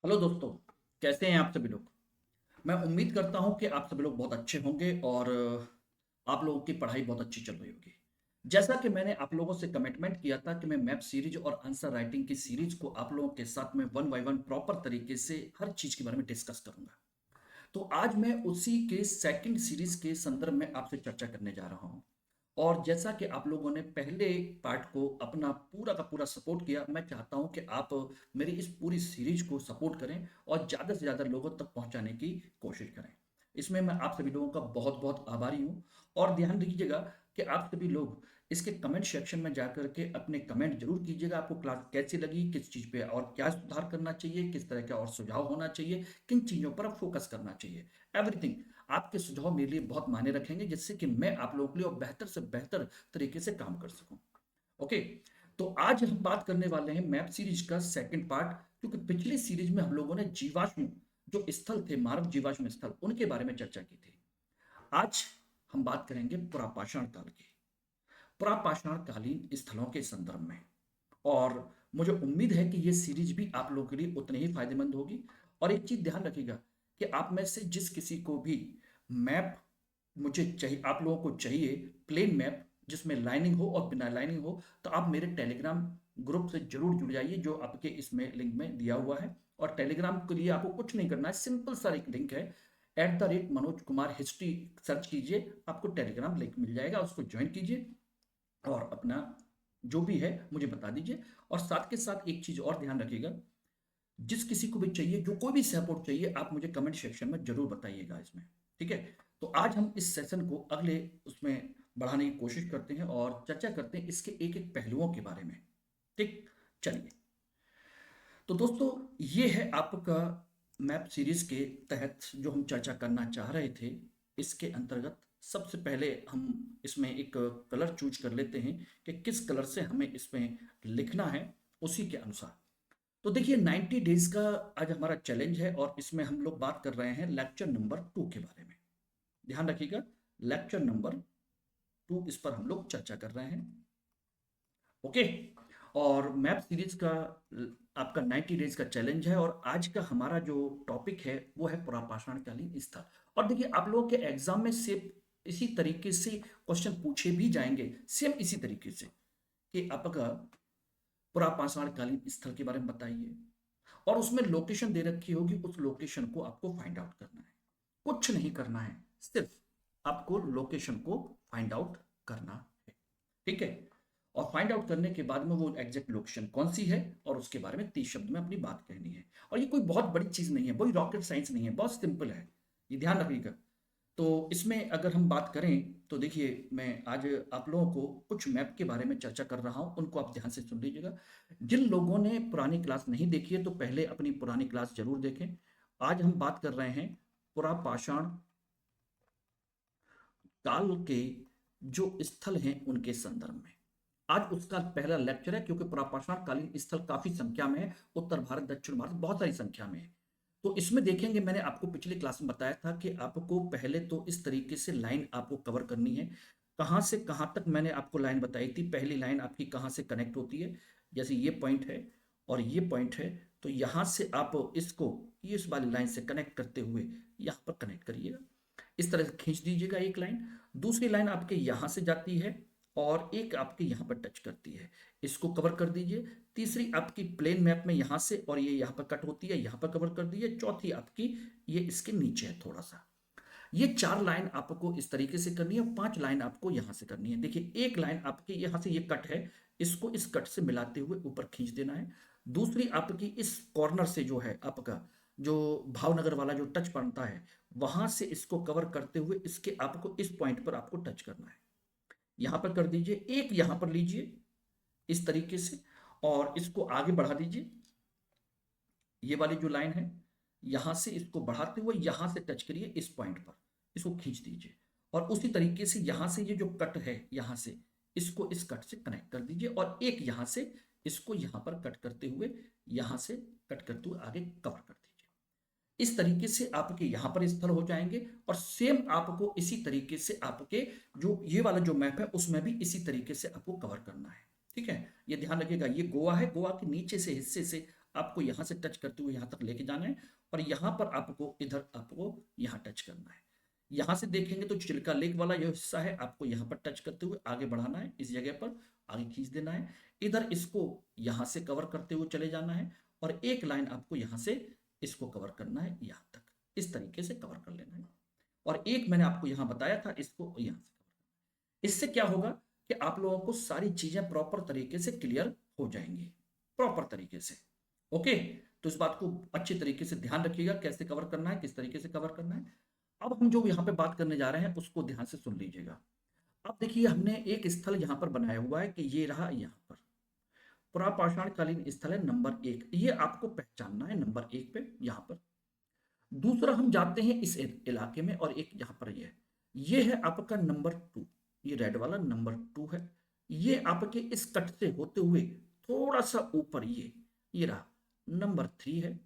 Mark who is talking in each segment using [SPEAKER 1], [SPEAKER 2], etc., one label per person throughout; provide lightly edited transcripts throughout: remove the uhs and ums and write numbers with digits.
[SPEAKER 1] Hello दोस्तों। कैसे हैं आप सभी लोग। मैं उम्मीद करता हूं कि आप सभी लोग बहुत अच्छे होंगे और आप लोगों की पढ़ाई बहुत अच्छी चल रही होगी। जैसा कि मैंने आप लोगों से कमिटमेंट किया था कि मैं मैप सीरीज और आंसर राइटिंग की सीरीज को आप लोगों के साथ में वन बाय वन प्रॉपर तरीके से हर चीज के बारे में डिस्कस करूंगा। तो आज मैं उसी के सेकंड सीरीज के संदर्भ में आपसे चर्चा करने जा रहा हूं। और जैसा कि आप लोगों ने पहले पार्ट को अपना पूरा का पूरा सपोर्ट किया, मैं चाहता हूं कि आप मेरी इस पूरी सीरीज को सपोर्ट करें और ज़्यादा से ज़्यादा लोगों तक पहुंचाने की कोशिश करें। इसमें मैं आप सभी लोगों का बहुत बहुत आभारी हूं। और ध्यान रखिएगा कि आप सभी लोग इसके कमेंट सेक्शन में जाकर के अपने कमेंट जरूर कीजिएगा। आपको क्लास कैसी लगी, किस चीज़ पे और क्या सुधार करना चाहिए, किस तरह का और सुझाव होना चाहिए, किन चीज़ों पर फोकस करना चाहिए। एवरीथिंग आपके सुझाव मेरे लिए बहुत मायने रखेंगे, जिससे कि मैं आप लोगों के लिए और बेहतर से बेहतर तरीके से काम कर सकूं। ओके। तो आज हम बात करने वाले हैं मैप सीरीज का सेकंड पार्ट। क्योंकि पिछली सीरीज में हम लोगों ने जीवाश्म जो स्थल थे, मानव जीवाश्म स्थल, उनके बारे में चर्चा की थी। आज हम बात करेंगे पुरापाषाण काल की, पुरापाषाण कालीन स्थलों के संदर्भ में। और मुझे उम्मीद है कि ये सीरीज भी आप लोगों के लिए उतनी ही फायदेमंद होगी। और एक चीज ध्यान रखिएगा कि आप में से जिस किसी को भी मैप मुझे चाहिए, आप लोगों को चाहिए प्लेन मैप जिसमें लाइनिंग हो और बिना लाइनिंग हो, तो आप मेरे टेलीग्राम ग्रुप से जरूर जुड़ जाइए, जो आपके इसमें लिंक में दिया हुआ है। और टेलीग्राम के लिए आपको कुछ नहीं करना है, सिंपल सा एक लिंक है, @मनोज कुमार हिस्ट्री सर्च कीजिए, आपको टेलीग्राम लिंक मिल जाएगा, उसको ज्वाइन कीजिए और अपना जो भी है मुझे बता दीजिए। और साथ के साथ एक चीज और ध्यान रखिएगा, जिस किसी को भी चाहिए, जो कोई भी सपोर्ट चाहिए, आप मुझे कमेंट सेक्शन में जरूर बताइएगा इसमें। ठीक है। तो आज हम इस सेशन को अगले उसमें बढ़ाने की कोशिश करते हैं और चर्चा करते हैं इसके एक एक पहलुओं के बारे में। ठीक। चलिए। तो दोस्तों, ये है आपका मैप सीरीज के तहत जो हम चर्चा करना चाह रहे थे। इसके अंतर्गत सबसे पहले हम इसमें एक कलर चूज कर लेते हैं कि किस कलर से हमें इसमें लिखना है, उसी के अनुसार। तो देखिए, 90 डेज का आज हमारा चैलेंज है और इसमें हम लोग बात कर रहे हैं लेक्चर नंबर 2 के बारे में। ध्यान रखिएगा, लेक्चर नंबर 2, इस पर हम लोग चर्चा कर रहे हैं। ओके। और मैप सीरीज का आपका 90 डेज का चैलेंज है और आज का हमारा जो टॉपिक है वो है पुरापाषाणकालीन स्थल। और देखिए, आप लोगों के एग्जाम में सिर्फ इसी तरीके से क्वेश्चन पूछे भी जाएंगे, सेम इसी तरीके से, कि आपका पुरापाषाणकालीन स्थल के बारे में बताइए। और उसमें लोकेशन दे रखी होगी, उस लोकेशन को आपको फाइंड आउट करना है। कुछ नहीं करना है, सिर्फ आपको लोकेशन को फाइंड आउट करना है। ठीक है। और फाइंड आउट करने के बाद में वो एग्जैक्ट लोकेशन कौन सी है और उसके बारे में 30 शब्द में अपनी बात कहनी है। और ये कोई बहुत बड़ी चीज नहीं है, कोई रॉकेट साइंस नहीं है, बहुत सिंपल है। ये ध्यान रखिएगा। तो इसमें अगर हम बात करें तो देखिए, मैं आज आप लोगों को कुछ मैप के बारे में चर्चा कर रहा हूं, उनको आप ध्यान से सुन लीजिएगा। जिन लोगों ने पुरानी क्लास नहीं देखी है तो पहले अपनी पुरानी क्लास जरूर देखें। आज हम बात कर रहे हैं पुरापाषाण काल के जो स्थल हैं उनके संदर्भ में। आज उसका पहला लेक्चर है, क्योंकि पुरापाषाण कालीन स्थल काफी संख्या में है, उत्तर भारत, दक्षिण भारत, बहुत सारी संख्या में है। तो इसमें देखेंगे, मैंने आपको पिछली क्लास में बताया था कि आपको पहले तो इस तरीके से लाइन आपको कवर करनी है। कहाँ से कहाँ तक मैंने आपको लाइन बताई थी, पहली लाइन आपकी कहाँ से कनेक्ट होती है। जैसे ये पॉइंट है और ये पॉइंट है, तो यहाँ से आप इसको इस वाली लाइन से कनेक्ट करते हुए यहाँ पर कनेक्ट करिएगा। इस तरह से खींच दीजिएगा एक लाइन। दूसरी लाइन आपके यहाँ से जाती है और एक आपके यहाँ पर टच करती है, इसको कवर कर दीजिए। तीसरी आपकी प्लेन मैप में यहाँ से और ये यहाँ पर कट होती है, यहाँ पर कवर कर दीजिए। चौथी आपकी ये इसके नीचे है थोड़ा सा। ये 4 लाइन आपको इस तरीके से करनी है और 5 लाइन आपको यहाँ से करनी है। देखिए, एक लाइन आपके यहाँ से ये कट है, इसको इस कट से मिलाते हुए ऊपर खींच देना है। दूसरी आपकी इस कॉर्नर से जो है आपका, जो भावनगर वाला जो टच पड़ता है, वहां से इसको कवर करते हुए इसके आपको इस पॉइंट पर आपको टच करना है। यहां पर कर दीजिए, एक यहां पर लीजिए इस तरीके से और इसको आगे बढ़ा दीजिए। ये वाली जो लाइन है, यहां से इसको बढ़ाते हुए यहां से टच करिए इस पॉइंट पर, इसको खींच दीजिए। और उसी तरीके से यहां से ये जो कट है, यहां से इसको इस कट से कनेक्ट कर दीजिए और एक यहां से इसको यहां पर कट करते हुए, यहां से कट करते हुए आगे कवर कर दीजिए। इस तरीके से आपके यहां पर स्थल हो जाएंगे। और सेम आपको इसी तरीके से आपके जो ये वाला जो मैप है उसमें भी इसी तरीके से आपको कवर करना है। ठीक है। ये ध्यान रखिएगा, ये गोवा है, गोवा के नीचे से हिस्से से आपको यहाँ से टच करते हुए यहाँ तक लेके जाना है और यहाँ पर आपको इधर आपको यहाँ टच करना है। यहाँ से देखेंगे तो चिल्का लेक वाला यह हिस्सा है, आपको यहाँ पर टच करते हुए आगे बढ़ाना है, इस जगह पर आगे खींच देना है। इधर इसको यहाँ से कवर करते हुए चले जाना है और एक लाइन आपको यहाँ से इसको कवर करना है यहाँ तक, इस तरीके से कवर कर लेना है। और एक मैंने आपको यहाँ बताया था, इसको यहाँ से कवर। इससे क्या होगा कि आप लोगों को सारी चीजें प्रॉपर तरीके से क्लियर हो जाएंगी, प्रॉपर तरीके से। ओके, तो इस बात को अच्छे तरीके से ध्यान रखिएगा, कैसे कवर करना है, किस तरीके से कवर करना है। अब हम जो यहाँ पे बात करने जा रहे हैं उसको ध्यान से सुन लीजिएगा। अब देखिए हमने एक स्थल यहाँ पर बनाया हुआ है कि ये रहा यहाँ पर पुरापाषाण कालीन स्थल है नंबर 1, ये आपको पहचानना है नंबर 1 पे यहाँ पर। दूसरा हम जाते हैं इस इलाके में और एक यहाँ पर ये है आपका नंबर 2, ये रेड वाला नंबर 2 है। ये आपके इस कट से होते हुए थोड़ा सा ऊपर ये रहा नंबर 3 है।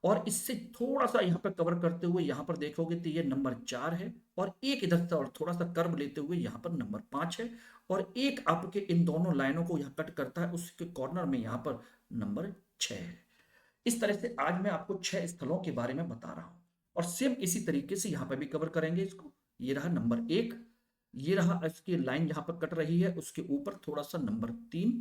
[SPEAKER 1] और इससे थोड़ा सा यहाँ पर कवर करते हुए यहाँ पर देखोगे तो ये नंबर 4 है और एक इधर से और थोड़ा सा कर्व लेते हुए यहाँ पर नंबर 5 है और एक आपके इन दोनों लाइनों को यहाँ कट करता है, उसके कॉर्नर में यहाँ पर नंबर 6 है। इस तरह से आज मैं आपको 6 स्थलों के बारे में बता रहा हूँ और सेम इसी तरीके से यहाँ पर भी कवर करेंगे इसको। ये रहा नंबर 1, ये रहा इसकी लाइन जहाँ पर कट रही है उसके ऊपर थोड़ा सा नंबर 3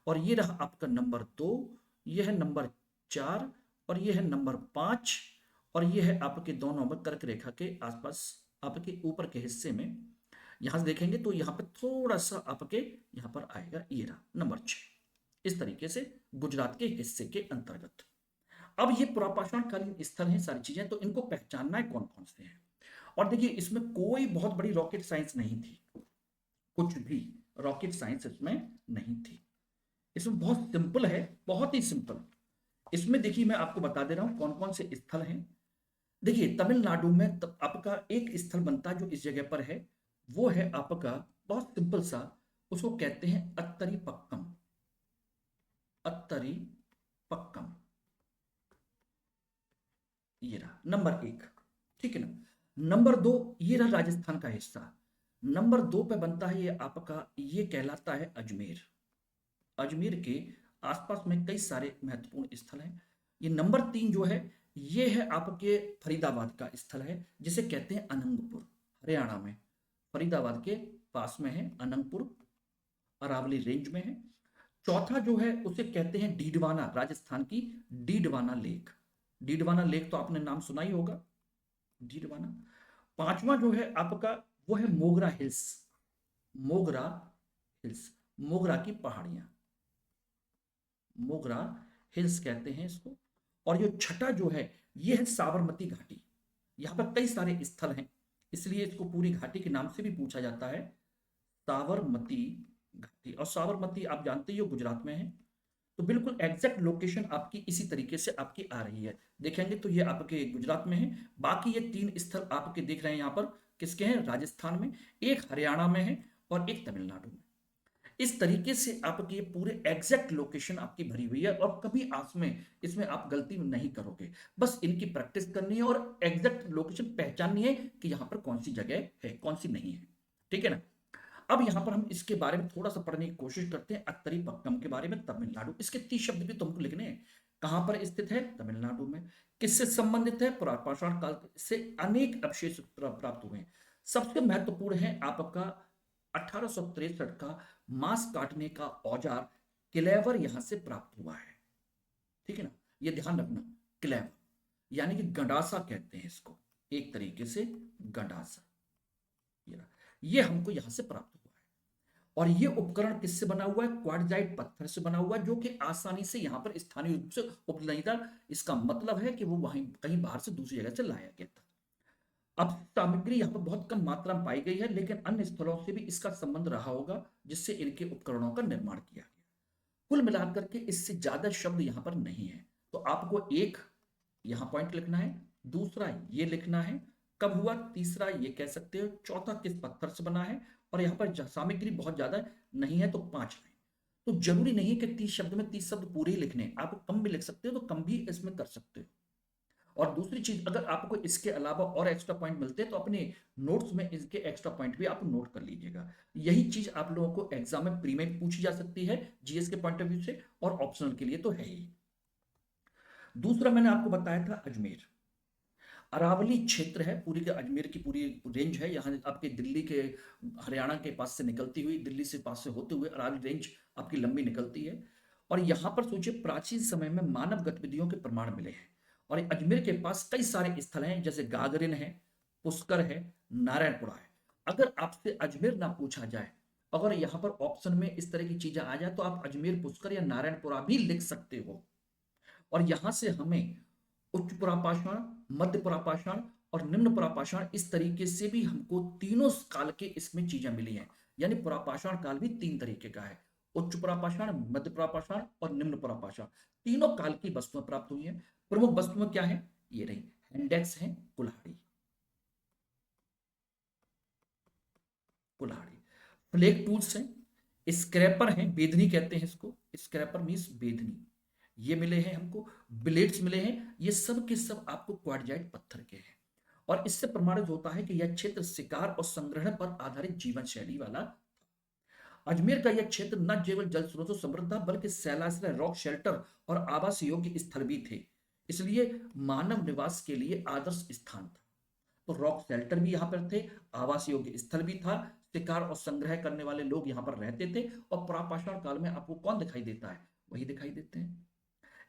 [SPEAKER 1] और ये रहा आपका नंबर 2, ये है नंबर 4 और ये है नंबर 5 और ये है आपके दोनों में कर्क रेखा के आसपास आपके ऊपर के हिस्से में। यहां से देखेंगे तो यहाँ पे थोड़ा सा आपके यहाँ पर आएगा, ये रहा नंबर 6, इस तरीके से गुजरात के हिस्से के अंतर्गत। अब ये पुरापाषाण कालीन स्थल है, सारी चीजें, तो इनको पहचानना है कौन कौन से हैं। और देखिए इसमें कोई बहुत बड़ी रॉकेट साइंस नहीं थी, कुछ भी रॉकेट साइंस इसमें नहीं थी। इसमें बहुत सिंपल है, बहुत ही सिंपल। इसमें देखिए मैं आपको बता दे रहा हूं कौन कौन से स्थल हैं। देखिए तमिलनाडु में आपका एक स्थल बनता है जो इस जगह पर है, वो है आपका बहुत सिंपल सा, उसको कहते हैं अत्तरी पक्कम। अत्तरी पक्कम ये रहा नंबर 1, ठीक है ना। नंबर 2 ये रहा राजस्थान का हिस्सा। नंबर 2 पे बनता है ये आपका, ये कहलाता है अजमेर। अजमेर के आसपास में कई सारे महत्वपूर्ण स्थल हैं। ये नंबर 3 जो है ये है आपके फरीदाबाद का स्थल है, जिसे कहते हैं अनंगपुर, हरियाणा में फरीदाबाद के पास में है अनंगपुर, अरावली रेंज में है। चौथा जो है उसे कहते हैं डीडवाना, राजस्थान की डीडवाना लेक। डीडवाना लेक तो आपने नाम सुना ही होगा, डीडवाना। पांचवा जो है आपका वो है मोगरा हिल्स, मोगरा हिल्स, मोगरा की पहाड़ियां, मोगरा हिल्स कहते हैं इसको। और जो छठा जो है ये है साबरमती घाटी। यहाँ पर कई सारे स्थल हैं, इसलिए इसको पूरी घाटी के नाम से भी पूछा जाता है, साबरमती घाटी। और साबरमती आप जानते ही हो गुजरात में है, तो बिल्कुल एग्जैक्ट लोकेशन आपकी इसी तरीके से आपकी आ रही है। देखेंगे तो ये आपके गुजरात में है। बाकी ये 3 स्थल आपके देख रहे हैं यहाँ पर किसके हैं, राजस्थान में, एक हरियाणा में है और एक तमिलनाडु में। इस तरीके से आपकी पूरे एग्जैक्ट लोकेशन आपकी भरी हुई है और कभी आस में इसमें आप गलती नहीं करोगे। बस इनकी प्रैक्टिस करनी है और एग्जैक्ट लोकेशन पहचाननी है कि यहाँ पर कौन सी जगह है, कौन सी नहीं है, ठीक है ना। अब यहाँ पर हम इसके बारे में थोड़ा सा पढ़ने की कोशिश करते हैं, अत्तरी पक्कम के बारे में, तमिलनाडु। इसके 30 शब्द भी तुमको लिखने हैं। कहां पर स्थित है, तमिलनाडु में। किससे संबंधित है, पुरापाषाण काल से अनेक अवशेष प्राप्त हुए हैं। सबसे महत्वपूर्ण है आपका 1863 का मांस काटने का औजार क्लेवर यहां से प्राप्त हुआ है, ठीक है ना, ये ध्यान रखना। क्लेवर यानी कि गंडासा कहते हैं इसको, एक तरीके से गंडासा, ये हमको यहां से प्राप्त हुआ है। और ये उपकरण किससे बना हुआ है, क्वार्टजाइट पत्थर से बना हुआ है, जो कि आसानी से यहां पर स्थानीय रूप से उपलब्ध नहीं था। इसका मतलब है कि वो वहीं कहीं बाहर से दूसरी जगह से लाया गया था। अब सामग्री यहाँ पर बहुत कम मात्रा में पाई गई है, लेकिन अन्य स्थलों से भी इसका संबंध रहा होगा, जिससे इनके उपकरणों का निर्माण किया गया। कुल मिलाकर के इससे ज्यादा शब्द यहाँ पर नहीं है। तो आपको एक यहाँ पॉइंट लिखना है, दूसरा ये लिखना है कब हुआ, तीसरा ये कह सकते हो, चौथा किस पत्थर से बना है, और यहाँ पर सामग्री बहुत ज्यादा नहीं है तो 5 लाइन। तो जरूरी नहीं है कि 30 शब्द में 30 शब्द पूरे ही लिखने, आप कम भी लिख सकते हो तो कम भी इसमें कर सकते हो। और दूसरी चीज, अगर आपको इसके अलावा और एक्स्ट्रा पॉइंट मिलते हैं तो अपने नोट्स में इसके एक्स्ट्रा पॉइंट भी आप नोट कर लीजिएगा। यही चीज आप लोगों को एग्जाम में प्री में पूछी जा सकती है, जीएस के पॉइंट ऑफ व्यू से, और ऑप्शनल के लिए तो है ही। दूसरा मैंने आपको बताया था अजमेर, अरावली क्षेत्र है, पूरी के अजमेर की पूरी रेंज है, यहाँ आपके दिल्ली के, हरियाणा के पास से निकलती हुई, दिल्ली से पास से होते हुए अरावली रेंज आपकी लंबी निकलती है। और यहाँ पर सोचिए प्राचीन समय में मानव गतिविधियों के प्रमाण मिले हैं। और अजमेर के पास कई सारे स्थल हैं, जैसे गागरिन है, पुष्कर है, नारायणपुरा है। अगर आपसे अजमेर ना पूछा जाए, अगर यहाँ पर ऑप्शन में इस तरह की चीजें आ जाए, तो आप अजमेर, पुष्कर या नारायणपुरा भी लिख सकते हो। और यहां से हमें उच्च पुरापाषाण, मध्य पुरापाषाण और निम्न पुरापाषाण, इस तरीके से भी हमको तीनों काल के इसमें चीजें मिली हैं। यानी पुरापाषाण काल भी तीन तरीके का है, उच्च पुरापाषाण, मध्य पुरापाषाण और निम्न पुरापाषाण, तीनों काल की वस्तुएं प्राप्त हुई हैं। प्रमुख वस्तुएं क्या है, ये रही, इंडेक्स है, कुल्हाड़ी, कुल्हाड़ी, फ्लेक टूल्स हैं, स्क्रैपर हैं, बेदनी कहते हैं इसको, स्क्रैपर मीन्स बेदनी, ये मिले हैं हमको, ब्लेड्स मिले हैं, ये सब के सब आपको क्वार्टजाइट पत्थर के हैं। और इससे प्रमाणित होता है कि यह क्षेत्र शिकार और संग्रहण पर आधारित जीवन शैली वाला। अजमेर का यह क्षेत्र न केवल जल स्रोतों से समृद्ध था, बल्कि शैलाश्रय, रॉक शेल्टर और आवास योग्य स्थल भी थे, इसलिए मानव निवास के लिए आदर्श स्थान था। तो रॉक शेल्टर भी यहाँ पर थे, आवास योग्य स्थल भी था, शिकार और संग्रह करने वाले लोग यहाँ पर रहते थे। और पुरापाषाण काल में आपको कौन दिखाई देता है, वही दिखाई देते हैं।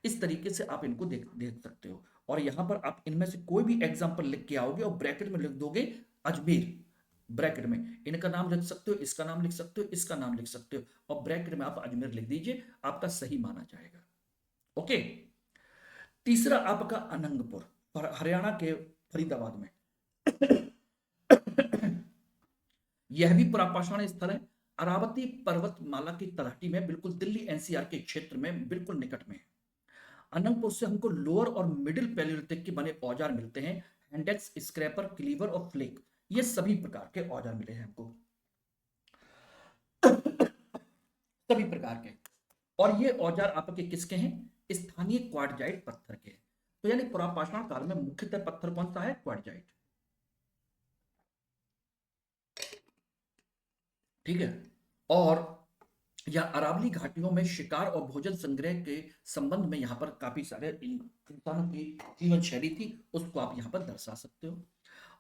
[SPEAKER 1] इस तरीके से आप इनको देख देख सकते हो। और यहां पर आप इनमें से कोई भी एग्जांपल लिख के आओगे और ब्रैकेट में लिख दोगे अजमेर, ब्रैकेट में इनका नाम लिख सकते हो, इसका नाम लिख सकते हो, इसका नाम लिख सकते हो, और ब्रैकेट में आप अजमेर लिख दीजिए, आपका सही माना जाएगा। ओके। तीसरा आपका अनंगपुर, हरियाणा के फरीदाबाद में। यह भी पुरापाषाण स्थल है, अरावती पर्वतमाला की तलहटी में, बिल्कुल दिल्ली एनसीआर के क्षेत्र में बिल्कुल निकट में है। अनंतपुर से हमको लोअर और मिडिल पैलियोलिथिक के बने औजार मिलते हैं, हैंडेक्स, स्क्रैपर, क्लीवर और फ्लेक, ये सभी प्रकार के औजार मिले हैं हमको, सभी प्रकार के। और ये औजार आपके किसके हैं, स्थानीय क्वार्टजाइट पत्थर के। तो यानी पुरापाषाण काल में मुख्यतः पत्थर कौन सा है, क्वार्टजाइट। ठीक है। और या अरावली घाटियों में शिकार और भोजन संग्रह के संबंध में यहाँ पर काफी सारे इंसानों की जीवन शैली थी, उसको आप यहाँ पर दर्शा सकते हो।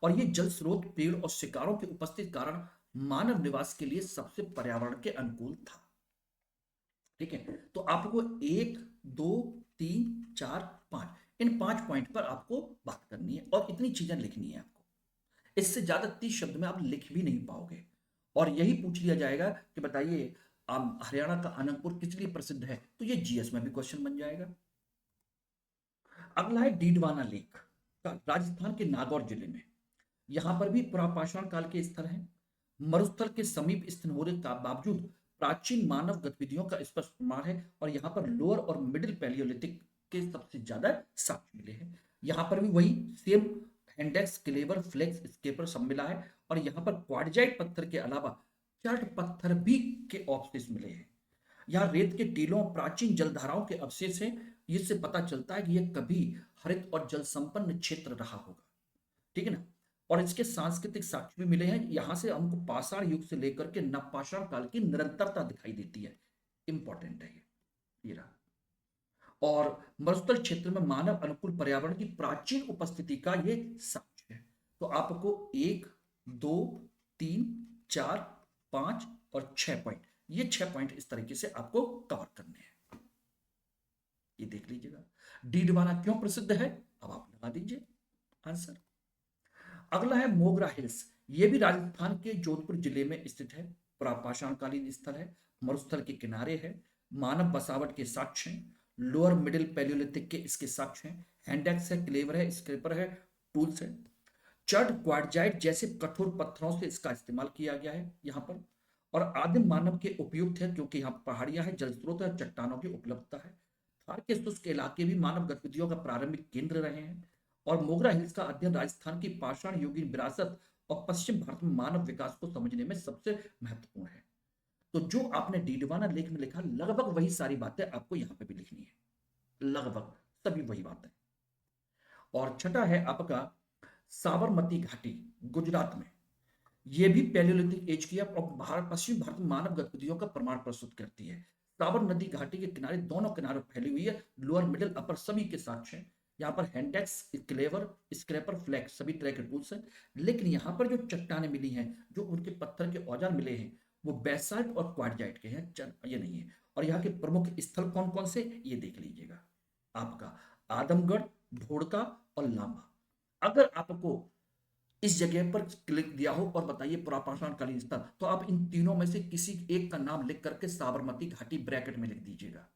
[SPEAKER 1] और ये जल स्रोत, पेड़ और शिकारों के उपस्थित कारण मानव निवास के लिए सबसे पर्यावरण के अनुकूल था। ठीक है। तो आपको 1, 2, 3, 4, 5, इन 5 पॉइंट पर आपको बात करनी है और इतनी चीजें लिखनी है आपको। इससे ज्यादा 30 शब्द में आप लिख भी नहीं पाओगे। और यही पूछ लिया जाएगा कि बताइए हरियाणा का अनंतपुर किस लिए प्रसिद्ध है, तो ये जीएस में भी क्वेश्चन बन जाएगा। अगला है डीडवाना लेक, राजस्थान के नागौर जिले में। यहां पर भी पुरापाषाण काल के स्थल हैं, मरुस्थल के समीप स्थित होने के बावजूद प्राचीन मानव गतिविधियों का स्पष्ट प्रमाण है। और यहाँ पर लोअर और मिडिल पैलियोलिथिक के सबसे ज्यादा साक्ष्य मिले हैं। यहाँ पर भी वही सेम, इंडेक्स, क्लेवर, फ्लेक्स, स्केपर सब मिला है। और यहाँ पर क्वार्टजाइट पत्थर के अलावा चट पत्थर भी के अवशेष मिले हैं। यहाँ रेत के टीलों, प्राचीन जलधाराओं के अवशेष हैं, जिससे पता चलता है कि यह कभी हरित और जल संपन्न क्षेत्र रहा होगा। ठीक है ना। और इसके सांस्कृतिक साक्ष्य भी मिले हैं। यहां से हमको पाषाण युग से लेकर के नवपाषाण काल की निरंतरता दिखाई देती है, इंपॉर्टेंट है ये रहा। और मरुस्थल क्षेत्र में मानव अनुकूल पर्यावरण की प्राचीन उपस्थिति का ये साक्ष्य है। तो आपको 1, 2, 3, 4, 5 और 6 पॉइंट, ये 6 पॉइंट इस तरीके से आपको कवर करने हैं। ये देख लीजिएगा, डीडवाना क्यों प्रसिद्ध है, अब आप लगा दीजिए आंसर। अगला है मोगरा हिल्स, ये भी राजस्थान के जोधपुर जिले में स्थित है, पुरापाषाण कालीन स्थल है, मरुस्थल के किनारे है, मानव बसावट के साक्ष्य हैं, लोअर मिडिल पैलियोलिथिक के इसके साक्ष्य हैं, हैंडेक्स है, क्लेवर है, स्क्रैपर है, टूल्स है, चट, क्वार्टजाइट जैसे कठोर पत्थरों से इसका इस्तेमाल किया गया है यहाँ पर। और आदिम मानव के उपयुक्त है, क्योंकि यहाँ पहाड़ियां हैं, जल स्रोत है, चट्टानों की उपलब्धता है। थार के शुष्क इलाके भी मानव गतिविधियों का प्रारंभिक केंद्र रहे हैं। और मोगरा हिल्स का अध्ययन राजस्थान की पाषाण युगीन विरासत और पश्चिम भारत में मानव विकास को समझने में सबसे महत्वपूर्ण है। तो जो आपने डीडवाना लेख में लिखा, लगभग वही सारी बातें आपको यहाँ पे भी लिखनी है, लगभग सभी वही बातें। और छठा है आपका साबरमती घाटी, गुजरात में। यह भी पैलियोलिथिक एज की और भारत, पश्चिम भारत में मानव गतिविधियों का प्रमाण प्रस्तुत करती है। साबर नदी घाटी के किनारे, दोनों किनारों फैली हुई है, लोअर मिडिल अपर सभी के साथ है। यहाँ पर हैंडेक्स, क्लेवर, स्क्रैपर, फ्लैक्स सभी तरह के टूल्स हैं। लेकिन यहाँ पर जो चट्टानें मिली हैं, जो उनके पत्थर के औजार मिले हैं, वो बेसाल्ट और क्वार्टजाइट के हैं, ये नहीं है। और यहाँ के प्रमुख स्थल कौन कौन से, ये देख लीजिएगा। आपका आदमगढ़, ढोड़का और लांबा। अगर आपको इस जगह पर क्लिक दिया हो और बताइए पुरापाषाण कालीन स्थल, तो आप इन तीनों में से किसी एक का नाम लिख करके साबरमती घाटी ब्रैकेट में लिख दीजिएगा।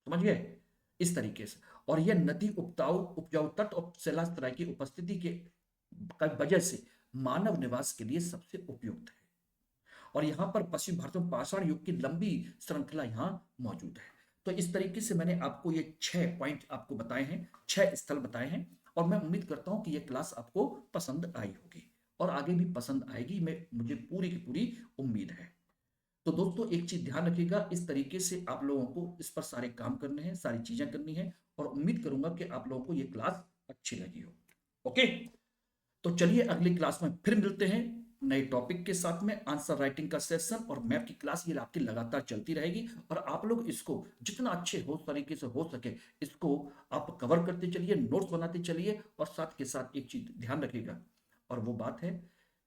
[SPEAKER 1] समझ गए, इस तरीके से। और यह नदी उपजाऊ तट और सैलास्थराई की उपस्थिति के वजह से मानव निवास के लिए सबसे उपयुक्त है। और यहाँ पर पश्चिम भारत में पाषाण युग की लंबी श्रृंखला यहाँ मौजूद है। तो इस तरीके से मैंने आपको ये 6 पॉइंट आपको बताए हैं, 6 स्थल बताए हैं। और मैं उम्मीद करता हूँ कि ये क्लास आपको पसंद आई होगी और आगे भी पसंद आएगी, मुझे पूरी की पूरी उम्मीद है। तो दोस्तों एक चीज ध्यान रखिएगा, इस तरीके से आप लोगों को इस पर सारे काम करने हैं, सारी चीजें करनी है। और उम्मीद करूंगा कि आप लोगों को ये क्लास अच्छी लगी हो। ओके, तो चलिए अगली क्लास में फिर मिलते हैं नए टॉपिक के साथ में। आंसर राइटिंग का सेशन और मैप की क्लास ये आपकी लगातार चलती रहेगी। और आप लोग इसको जितना अच्छे हो तरीके से हो सके इसको आप कवर करते चलिए, नोट्स बनाते चलिए। और साथ के साथ एक चीज ध्यान रखिएगा, और वो बात है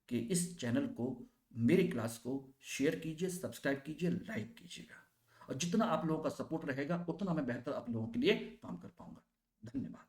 [SPEAKER 1] कि इस चैनल को, मेरी क्लास को शेयर कीजिए, सब्सक्राइब कीजिए, लाइक कीजिएगा। और जितना आप लोगों का सपोर्ट रहेगा उतना मैं बेहतर आप लोगों के लिए काम कर पाऊंगा। धन्यवाद।